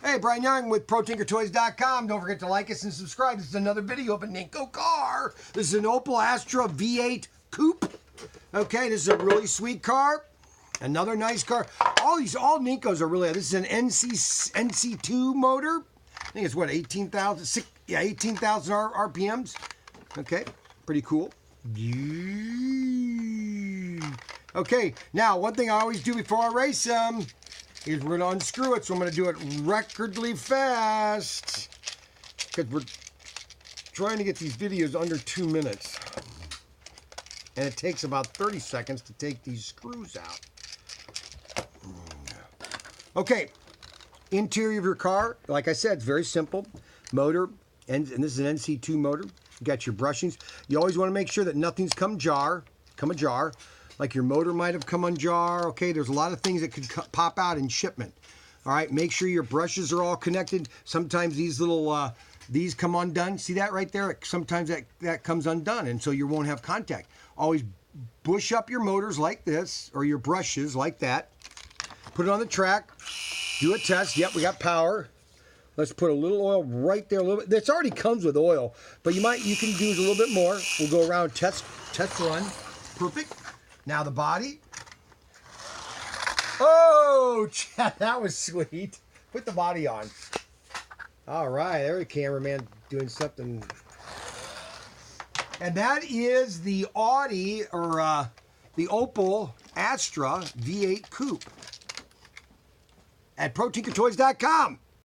Hey, Brian Young with ProTinkerToys.com. Don't forget to like us and subscribe. This is another video of a Ninco car. This is an Opel Astra V8 Coupe. Okay, this is a really sweet car. Another nice car. All Nincos are really, this is an NC2 motor. I think it's what, 18,000? Yeah, 18,000 RPMs. Okay, pretty cool. Okay, now one thing I always do before I race them is we're going to unscrew it, so I'm going to do it recordly fast because we're trying to get these videos under 2 minutes. And it takes about 30 seconds to take these screws out. Okay, interior of your car, like I said, it's very simple. Motor, and this is an NC2 motor. You got your brushings. You always want to make sure that nothing's come ajar. Like your motor might have come unjar. Okay, there's a lot of things that could pop out in shipment. All right, make sure your brushes are all connected. Sometimes these little, these come undone. See that right there? Sometimes that comes undone, and so you won't have contact. Always bush up your motors like this, or your brushes like that. Put it on the track. Do a test. Yep, we got power. Let's put a little oil right there. A little bit. This already comes with oil, but you can use a little bit more. We'll go around test run. Perfect. Now the body. Oh, that was sweet. Put the body on. All right, there the cameraman doing something. And that is the Audi, or the Opel Astra V8 Coupe at ProTinkerToys.com.